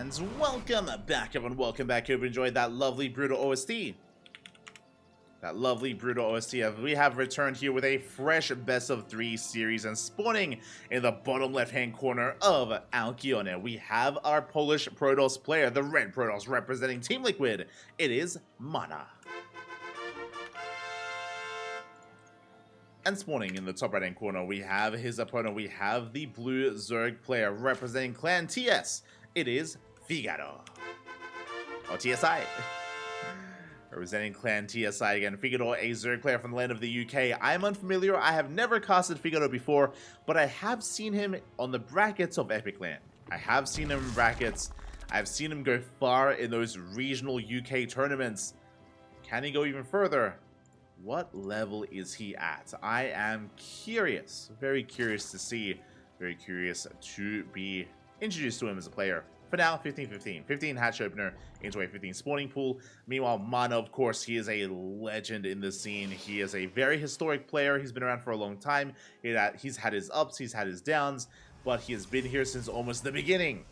fans, welcome back everyone, welcome back. Hope you enjoyed that lovely Brutal OST. We have returned here with a fresh best of 3 series, and spawning in the bottom left hand corner of Alkione, we have our Polish Protoss player, the Red Protoss representing Team Liquid. It is MaNa. And spawning in the top right hand corner, we have his opponent. We have the blue Zerg player representing Clan TS. It is FIGARO. Or TSI. Representing Clan TSI again. FIGARO, a Zerg player from the land of the UK. I'm unfamiliar. I have never casted FIGARO before, but I have seen him on the brackets of Epic Land. I have seen him in brackets. I've seen him go far in those regional UK tournaments. Can he go even further? What level is he at? I am curious, very curious to see, very curious to be introduced to him as a player. For now, 15-15. 15 hatch opener into a 15 spawning pool. Meanwhile, MaNa, of course, he is a legend in the scene. He is a very historic player. He's been around for a long time. He's had his ups, he's had his downs, but he has been here since almost the beginning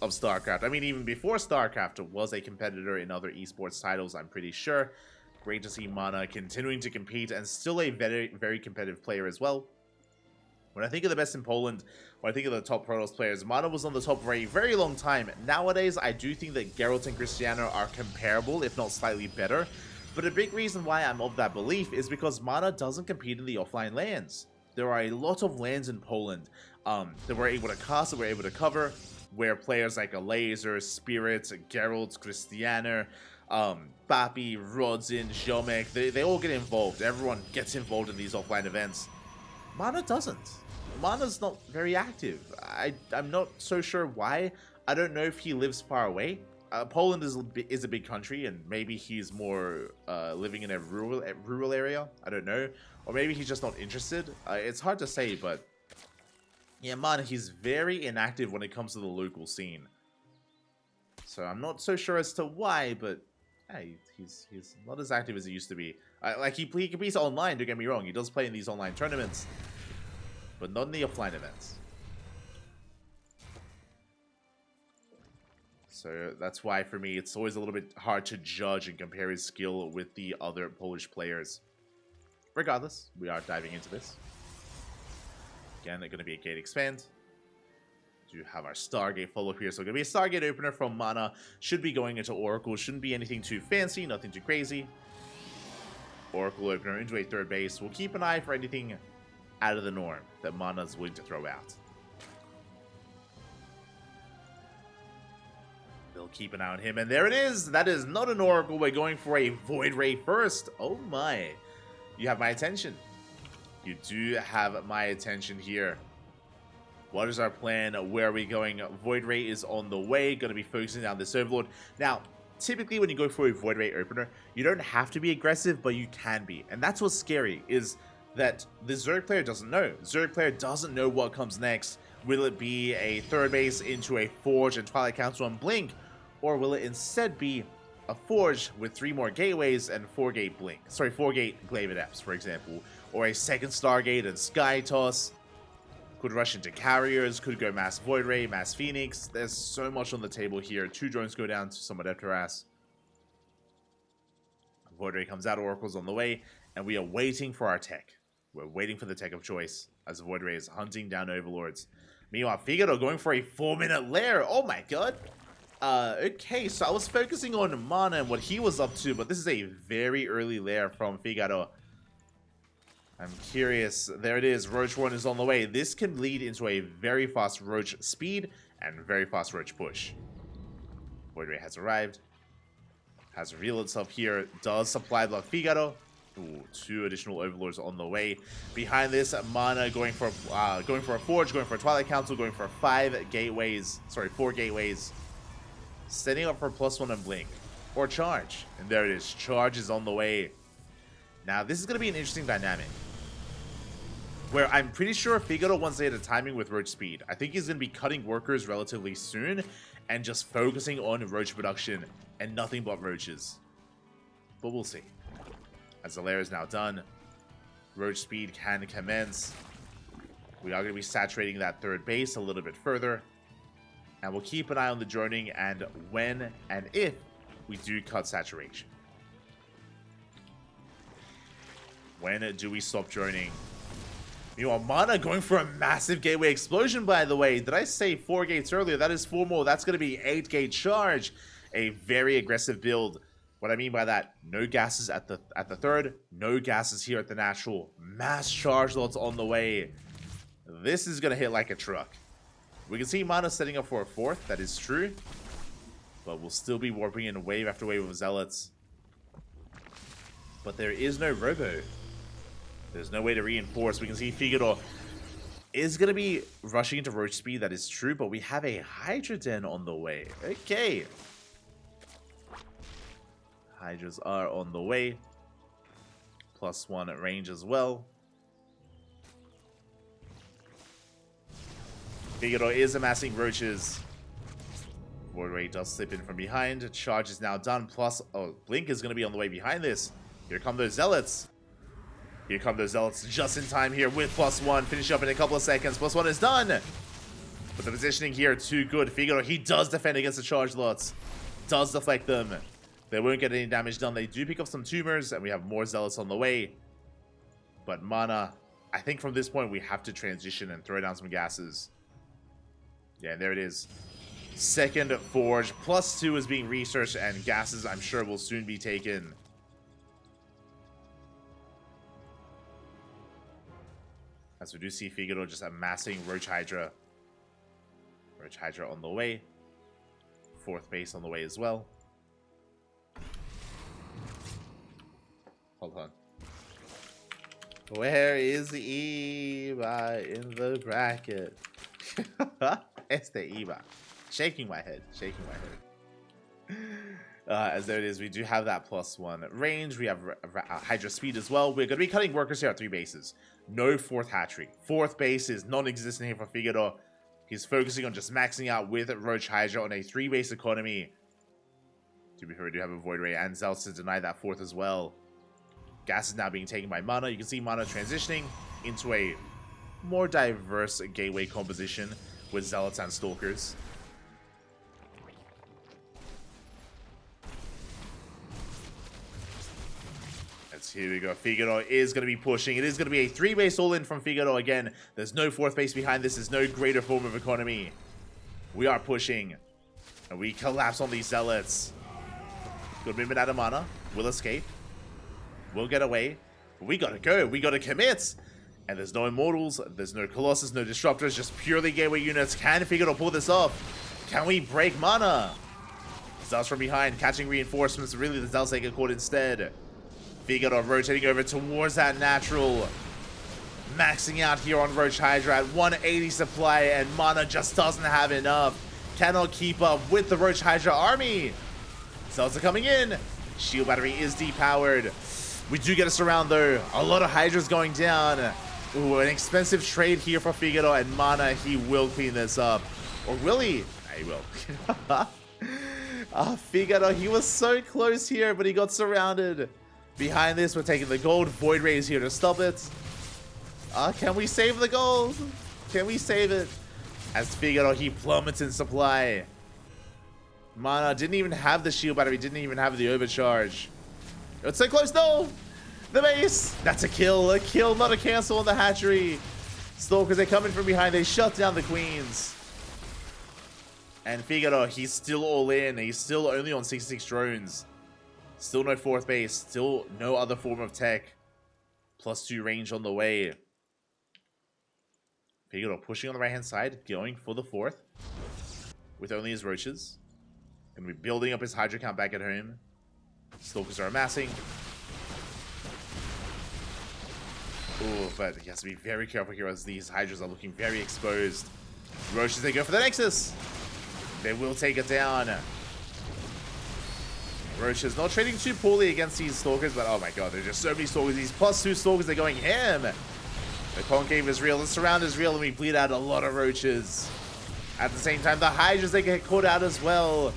of StarCraft. I mean, even before StarCraft was a competitor in other esports titles, I'm pretty sure. Great to see MaNa continuing to compete and still a very, very competitive player as well. When I think of the best in Poland, when I think of the top Protoss players, MaNa was on the top for a very long time. Nowadays, I do think that Geralt and Cristiano are comparable, if not slightly better. But a big reason why I'm of that belief is because MaNa doesn't compete in the offline lands. There are a lot of lands in Poland that we're able to cast, that we're able to cover, where players like Laser, Spirit, Geralt, Cristiano, Papi, Rodzin, Ziomek, they all get involved. Everyone gets involved in these offline events. MaNa doesn't. MaNa's not very active. I'm not so sure why. I don't know if he lives far away. Poland is a big country, and maybe he's more living in a rural area. I don't know. Or maybe he's just not interested. It's hard to say, but yeah, MaNa, he's very inactive when it comes to the local scene. So I'm not so sure as to why, but yeah, he's not as active as he used to be. Like he competes online, don't get me wrong. He does play in these online tournaments, but not in the offline events. So that's why, for me, it's always a little bit hard to judge and compare his skill with the other Polish players. Regardless, we are diving into this. Again, they're going to be a gate expand. Do have our Stargate follow-up here, so going to be a Stargate opener from MaNa. Should be going into Oracle. Shouldn't be anything too fancy, nothing too crazy. Oracle opener into a third base. We'll keep an eye for anything out of the norm that MaNa's willing to throw out. They'll keep an eye on him, and there it is. That is not an Oracle. We're going for a Void Ray first. Oh my. You have my attention. You do have my attention here. What is our plan? Where are we going? Void Ray is on the way. Going to be focusing down this Overlord. Now, typically when you go for a Void Ray opener, you don't have to be aggressive, but you can be. And that's what's scary, is that the Zerg player doesn't know. Zerg player doesn't know what comes next. Will it be a third base into a Forge and Twilight Council and Blink? Or will it instead be a Forge with 3 more gateways and 4-gate Blink? Sorry, 4-gate Glaive Adepts, for example. Or a second Stargate and Sky Toss. Could rush into Carriers, could go Mass Void Ray, Mass Phoenix. There's so much on the table here. 2 drones go down to some Adept Harass. Void Ray comes out, Oracle's on the way, and we are waiting for our tech. We're waiting for the tech of choice as Void Ray is hunting down Overlords. Meanwhile, FIGARO going for a 4-minute lair. Oh my god. Okay, so I was focusing on MaNa and what he was up to, but this is a very early lair from FIGARO. I'm curious. There it is. Roach 1 is on the way. This can lead into a very fast Roach speed and very fast Roach push. Void Ray has arrived. Has revealed itself here. Does supply block FIGARO. Ooh, 2 additional Overlords on the way. Behind this, MaNa going for a Forge, going for a Twilight Council, going for 5 gateways. Sorry, 4 gateways. Setting up for +1 and Blink. Or Charge. And there it is. Charge is on the way. Now, this is going to be an interesting dynamic, where I'm pretty sure FIGARO wants to hit a timing with Roach speed. I think he's going to be cutting workers relatively soon and just focusing on Roach production and nothing but Roaches. But we'll see. As the lair is now done, Roach speed can commence. We are going to be saturating that third base a little bit further. And we'll keep an eye on the droning and when and if we do cut saturation. When do we stop droning? Meanwhile, MaNa going for a massive gateway explosion, by the way. Did I say 4 gates earlier? That is 4 more. That's going to be 8 gate charge. A very aggressive build. What I mean by that, no gases at the third, no gases here at the natural. Mass charge lots on the way. This is going to hit like a truck. We can see MaNa setting up for a 4th. That is true. But we'll still be warping in wave after wave of Zealots. But there is no Robo. There's no way to reinforce. We can see FIGARO is going to be rushing into Roach speed. That is true. But we have a Hydra Den on the way. Okay. Hydras are on the way. +1 at range as well. FIGARO is amassing Roaches. Void Ray does slip in from behind. Charge is now done. Plus, oh, Blink is going to be on the way behind this. Here come those Zealots. Here come those Zealots just in time here with +1. Finish up in a couple of seconds. +1 is done. But the positioning here, too good. FIGARO, he does defend against the charge lots. Does deflect them. They won't get any damage done. They do pick up some tumors, and we have more Zealots on the way. But MaNa, I think from this point, we have to transition and throw down some gases. Yeah, there it is. Second Forge. +2 is being researched, and gases, I'm sure, will soon be taken. As we do see FIGARO just amassing Roach Hydra. Roach Hydra on the way. 4th base on the way as well. Hold on. Where is the Eva in the bracket? It's the Eva. Shaking my head. Shaking my head. As there it is, we do have that +1 range. We have Hydra speed as well. We're going to be cutting workers here at 3 bases. No 4th hatchery. 4th base is non-existent here for FIGARO. He's focusing on just maxing out with Roach Hydra on a 3-base economy. To be fair, we do have a Void Ray and Zealots to deny that 4th as well. Gas is now being taken by MaNa. You can see MaNa transitioning into a more diverse gateway composition with Zealots and Stalkers. Here we go. FIGARO is going to be pushing. It is going to be a 3-base all-in from FIGARO again. There's no 4th base behind this. There's no greater form of economy. We are pushing. And we collapse on these Zealots. Good movement out of MaNa. We'll escape. We'll get away. But we got to go. We got to commit. And there's no Immortals. There's no Colossus. No Disruptors. Just purely gateway units. Can FIGARO pull this off? Can we break MaNa? Zealots from behind. Catching reinforcements. Really, the Zealots get caught instead. FIGARO rotating over towards that natural. Maxing out here on Roach Hydra at 180 supply, and MaNa just doesn't have enough. Cannot keep up with the Roach Hydra army. Cells are coming in. Shield battery is depowered. We do get a surround though. A lot of Hydras going down. Ooh, an expensive trade here for FIGARO, and MaNa, he will clean this up. Or will he? He will. FIGARO, he was so close here, but he got surrounded. Behind this, we're taking the gold. Void Ray is here to stop it. Can we save the gold? Can we save it? As FIGARO, he plummets in supply. MaNa didn't even have the shield battery, didn't even have the overcharge. It's so close, no! The base! That's a kill, not a cancel on the hatchery. Stalkers, they come in from behind, they shut down the queens. And FIGARO, he's still all in. He's still only on 66 drones. Still no 4th base. Still no other form of tech. +2 range on the way. FIGARO pushing on the right-hand side. Going for the 4th. With only his Roaches. Gonna be building up his Hydra count back at home. Stalkers are amassing. Ooh, but he has to be very careful here as these Hydras are looking very exposed. Roaches, they go for the Nexus. They will take it down. Roaches not trading too poorly against these Stalkers, but oh my god, there's just so many Stalkers. These +2 Stalkers, they're going ham. The concave is real, the surround is real, and we bleed out a lot of Roaches. At the same time, the Hydras, they get caught out as well.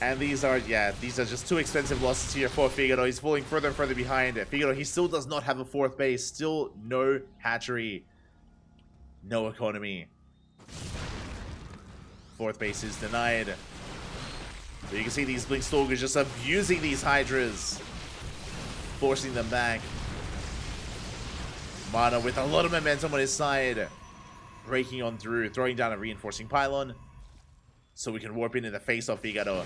And these are just too expensive losses here for FIGARO. He's falling further and further behind. FIGARO, he still does not have a 4th base. Still no hatchery. No economy. Fourth base is denied. But you can see these Blink Stalkers just abusing these Hydras, forcing them back. MaNa with a lot of momentum on his side, breaking on through, throwing down a reinforcing pylon so we can warp in the face of FIGARO.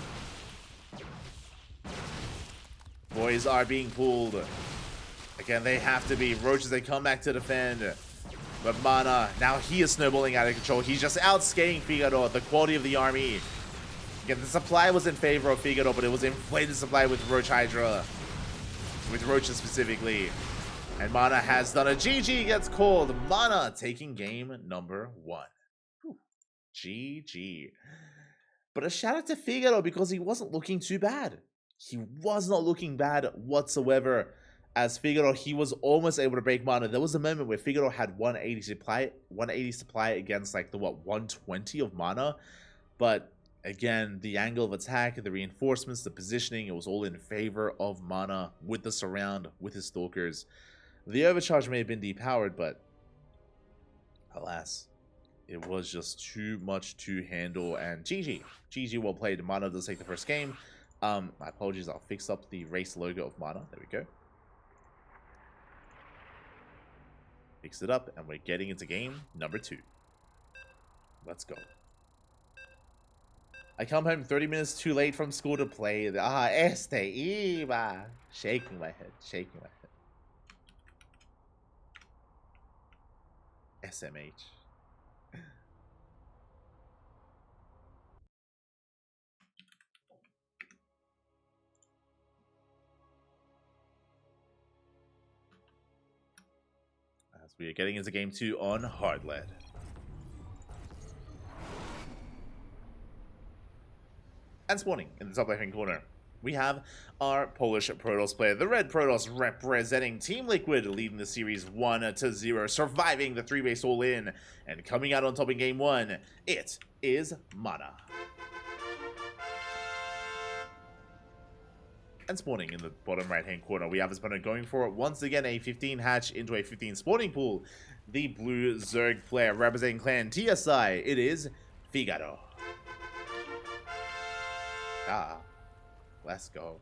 Boys are being pulled. Again, they have to be. Roaches, they come back to defend. But MaNa, now he is snowballing out of control. He's just outskating FIGARO, the quality of the army. Again, the supply was in favor of FIGARO, but it was inflated supply with Roach Hydra. With Roaches specifically. And MaNa has done a GG gets called. MaNa taking game number 1. Whew. GG. But a shout out to FIGARO because he wasn't looking too bad. He was not looking bad whatsoever. As FIGARO, he was almost able to break MaNa. There was a moment where FIGARO had 180 supply against like the 120 of MaNa. But again, the angle of attack, the reinforcements, the positioning, it was all in favor of MaNa with the surround, with his Stalkers. The overcharge may have been depowered, but alas, it was just too much to handle. And GG. GG, well played. MaNa does take the first game. My apologies, I'll fix up the race logo of MaNa. There we go. Fix it up, and we're getting into game number 2. Let's go. I come home 30 minutes too late from school to play. Iba. Shaking my head, shaking my head. SMH. As we are getting into game 2 on hard lead. And spawning in the top left-hand corner, we have our Polish Protoss player, the Red Protoss, representing Team Liquid, leading the series 1-0, surviving the 3-base all-in, and coming out on top in game 1, it is MaNa. And spawning in the bottom right-hand corner, we have his opponent going for, once again, a 15 hatch into a 15 spawning pool. The blue Zerg player representing Clan TSI, it is FIGARO. Let's go.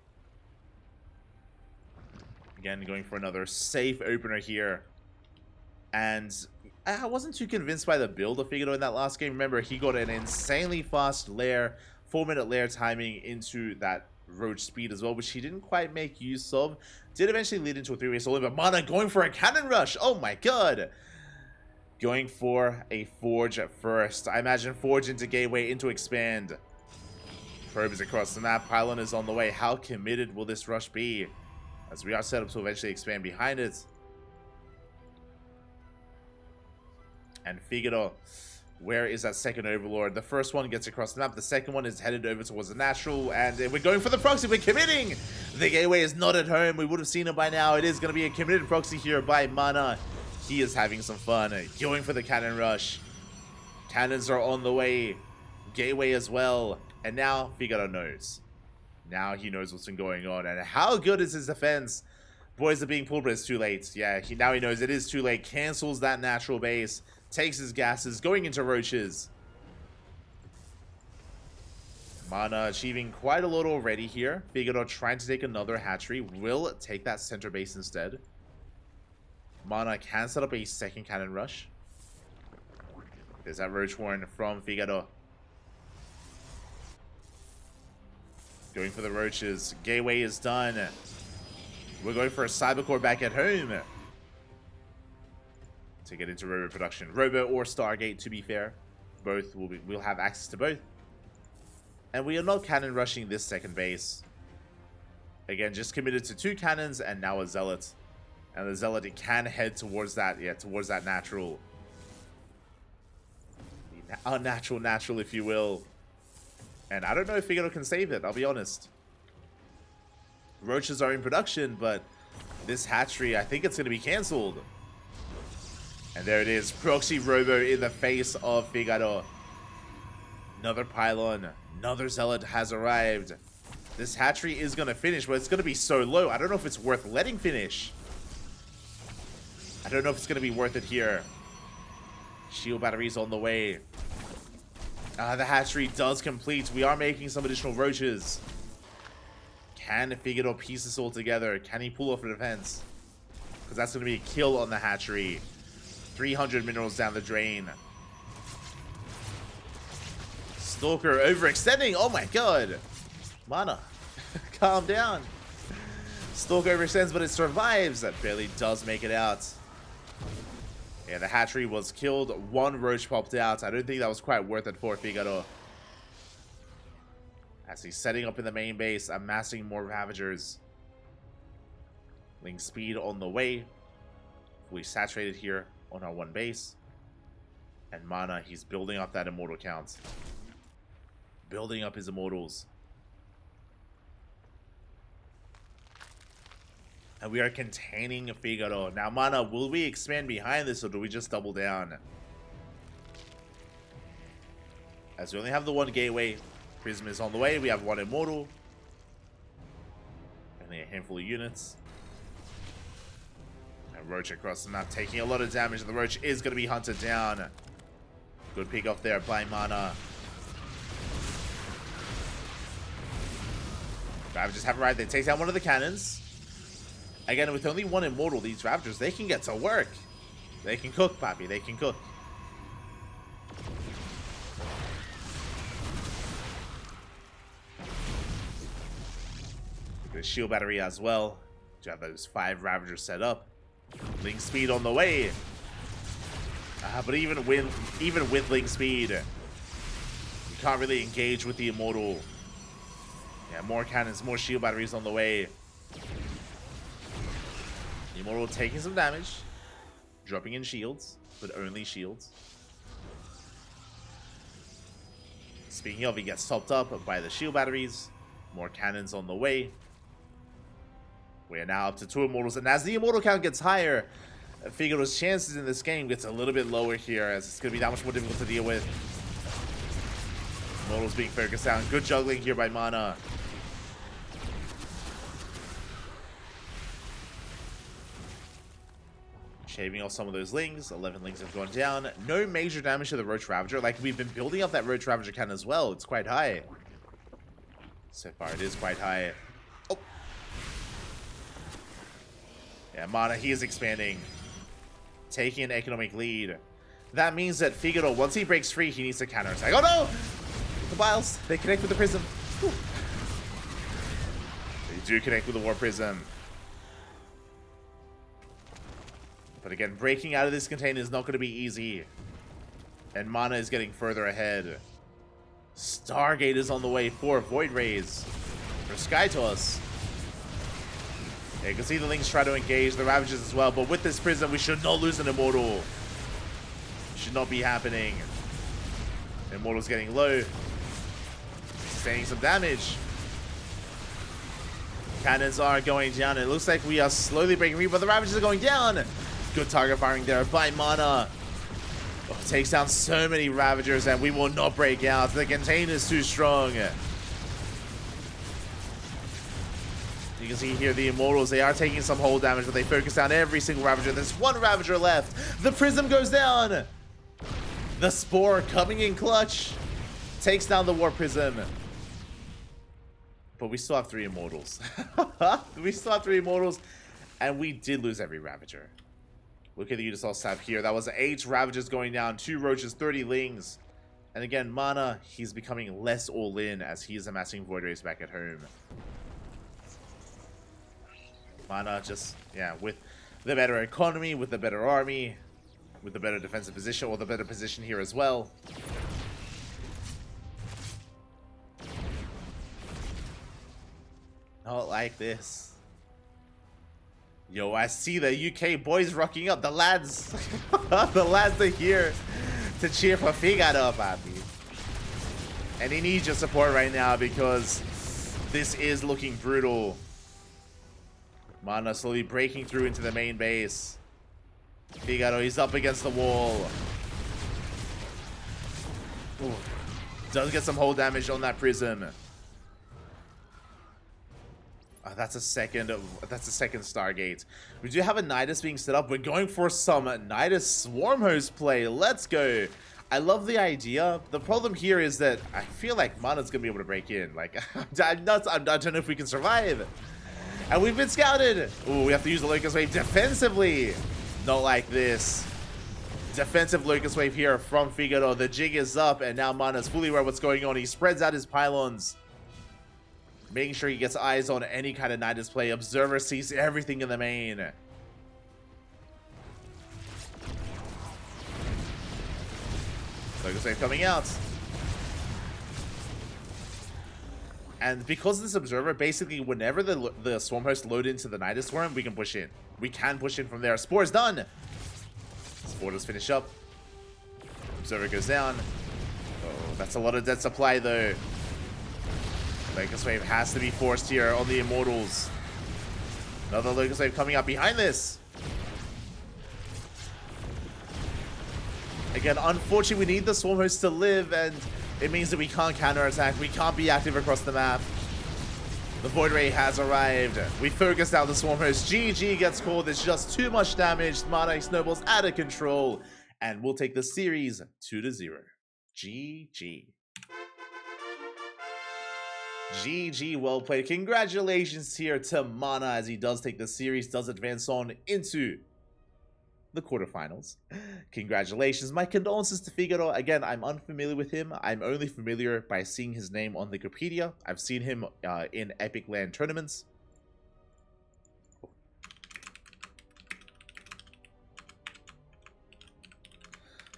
Again, going for another safe opener here. And I wasn't too convinced by the build of FIGARO in that last game. Remember, he got an insanely fast lair, 4-minute lair timing into that Roach speed as well, which he didn't quite make use of. Did eventually lead into a 3-way solo, but MaNa going for a cannon rush. Oh my god. Going for a Forge at first. I imagine Forge into Gateway, into Expand. Probes across the map. Pylon is on the way. How committed will this rush be? As we are set up to eventually expand behind it. And FIGARO, where is that second Overlord? The first one gets across the map. The second one is headed over towards the natural. And we're going for the proxy. We're committing. The Gateway is not at home. We would have seen it by now. It is going to be a committed proxy here by MaNa. He is having some fun. Going for the cannon rush. Cannons are on the way. Gateway as well. And now FIGARO knows. Now he knows what's been going on. And how good is his defense? Boys are being pulled, but it's too late. Yeah, now he knows it is too late. Cancels that natural base. Takes his gases. Going into Roaches. MaNa achieving quite a lot already here. FIGARO trying to take another hatchery. Will take that center base instead. MaNa can set up a second cannon rush. There's that Roach Warren from FIGARO. Going for the Roaches. Gateway is done. We're going for a Cybercore back at home. To get into Robo production. Robo or Stargate, to be fair. Both we'll have access to both. And we are not cannon rushing this second base. Again, just committed to 2 cannons and now a Zealot. And the Zealot, it can head towards that, towards that natural. The unnatural natural, if you will. And I don't know if FIGARO can save it, I'll be honest. Roaches are in production, but this hatchery, I think it's going to be cancelled. And there it is. Proxy Robo in the face of FIGARO. Another pylon. Another Zealot has arrived. This hatchery is going to finish, but it's going to be so low. I don't know if it's worth letting finish. I don't know if it's going to be worth it here. Shield batteries on the way. The hatchery does complete. We are making some additional roaches. Can FIGARO piece this all together? Can he pull off a defense? Because that's going to be a kill on the hatchery. 300 minerals down the drain. Stalker overextending. Oh my god. MaNa, calm down. Stalker overextends, but it survives. That barely does make it out. Yeah, the hatchery was killed. One roach popped out. I don't think that was quite worth it for FIGARO. As he's setting up in the main base, amassing more Ravagers. Link speed on the way. Fully saturated here on our one base. And MaNa, he's building up that immortal count. Building up his immortals. And we are containing FIGARO. Now, MaNa, will we expand behind this or do we just double down? As we only have the one gateway. Prism is on the way. We have one immortal. Only a handful of units. And Roach across the map taking a lot of damage. The Roach is going to be hunted down. Good pick off there by MaNa. Ravagers have arrived. They take down one of the cannons. Again, with only one immortal, these Ravagers, they can get to work. They can cook, Papi. They can cook. Look at the shield battery as well. You have those 5 Ravagers set up. Link speed on the way. But even with Link speed, you can't really engage with the immortal. Yeah, more cannons, more shield batteries on the way. The immortal taking some damage, dropping in shields, but only shields. Speaking of, he gets topped up by the shield batteries. More cannons on the way. We are now up to 2 immortals, and as the immortal count gets higher, FIGARO's chances in this game gets a little bit lower here, as it's going to be that much more difficult to deal with. Immortals being focused down. Good juggling here by MaNa. Shaving off some of those lings. 11 lings have gone down. No major damage to the Roach Ravager. Like, we've been building up that Roach Ravager count as well. It's quite high. So far, it is quite high. Oh. Yeah, MaNa, he is expanding. Taking an economic lead. That means that FIGARO, once he breaks free, he needs to counterattack. Oh no! The Biles, they connect with the Prism. Whew. They do connect with the War Prism. But again, breaking out of this container is not going to be easy. And MaNa is getting further ahead. Stargate is on the way for Void Rays. For Skytoss. Yeah, you can see the Lings try to engage the Ravagers as well. But with this Prism, we should not lose an Immortal. Should not be happening. Immortal's getting low. Sustaining some damage. Cannons are going down. It looks like we are slowly breaking free, but the Ravagers are going down. Good target firing there by MaNa. Oh, takes down so many Ravagers, and we will not break out. The container is too strong. You can see here the Immortals, they are taking some hull damage, but they focus down every single Ravager. There's one Ravager left. The Prism goes down. The Spore coming in clutch. Takes down the War Prism. But we still have 3 Immortals. We still have 3 Immortals, and we did lose every Ravager. Look at the Unisol stab here. That was 8 Ravagers going down, 2 Roaches, 30 Lings. And again, MaNa, he's becoming less all-in as he is amassing Void Rays back at home. MaNa just, yeah, with the better economy, with the better army, with the better defensive position, or the better position here as well. Not like this. Yo, I see the UK boys rocking up. The lads, the lads are here to cheer for FIGARO, papi. And he needs your support right now because this is looking brutal. MaNa slowly breaking through into the main base. FIGARO, he's up against the wall. Ooh. Does get some hull damage on that Prism. That's a second Stargate. We do have a Nidus being set up. We're going for some Nidus Swarm Host play. Let's go. I love the idea. The problem here is that I feel like MaNa's gonna be able to break in. Like, I don't know if we can survive. And we've been scouted. Ooh, we have to use the Locust Wave defensively. Not like this. Defensive Locust Wave here from FIGARO. The jig is up, and now MaNa's fully aware of what's going on. He spreads out his pylons, making sure he gets eyes on any kind of Nidus play. Observer sees everything in the main. Locust Wave coming out. And because of this Observer, basically whenever the Swarm Host load into the Nidus Swarm, we can push in. We can push in from there. Spore's done. Spore does finish up. Observer goes down. Oh, that's a lot of dead supply though. Locust Wave has to be forced here on the Immortals. Another Locust Wave coming up behind this. Again, unfortunately, we need the Swarm Host to live, and it means that we can't counterattack. We can't be active across the map. The Void Ray has arrived. We focused out the Swarm Host. GG gets called. It's just too much damage. MaNa snowballs out of control, and we'll take the series 2-0. GG. GG, well played. Congratulations here to MaNa as he does take the series, does advance on into the quarterfinals. Congratulations. My condolences to FIGARO. Again, I'm unfamiliar with him. I'm only familiar by seeing his name on Wikipedia. I've seen him in Epic LAN tournaments.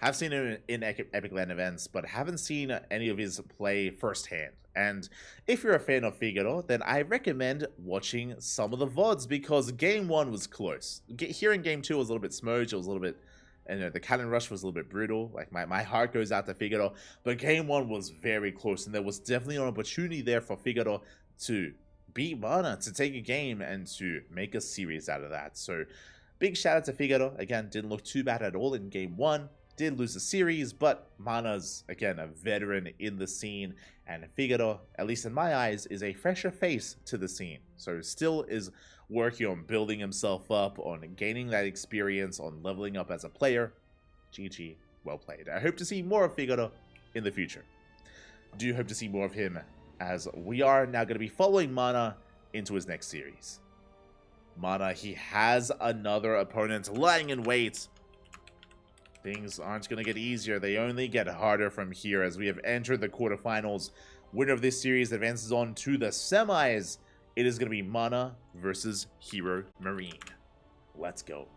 I've seen him in Epic LAN events, but haven't seen any of his play firsthand. And if you're a fan of FIGARO, then I recommend watching some of the VODs, because Game 1 was close. Here in Game 2 was a little bit smudged. It was a little bit, the cannon rush was a little bit brutal. Like, my heart goes out to FIGARO. But Game 1 was very close, and there was definitely an opportunity there for FIGARO to beat MaNa, to take a game, and to make a series out of that. So, big shout out to FIGARO. Again, didn't look too bad at all in Game 1. Did lose the series, but MaNa's, again, a veteran in the scene, and FIGARO, at least in my eyes, is a fresher face to the scene. So still is working on building himself up, on gaining that experience, on leveling up as a player. GG, well played. I hope to see more of FIGARO in the future. Do hope to see more of him, as we are now going to be following MaNa into his next series. MaNa, he has another opponent lying in wait. Things aren't going to get easier. They only get harder from here, as we have entered the quarterfinals. Winner of this series advances on to the semis. It is going to be MaNa versus Hero Marine. Let's go.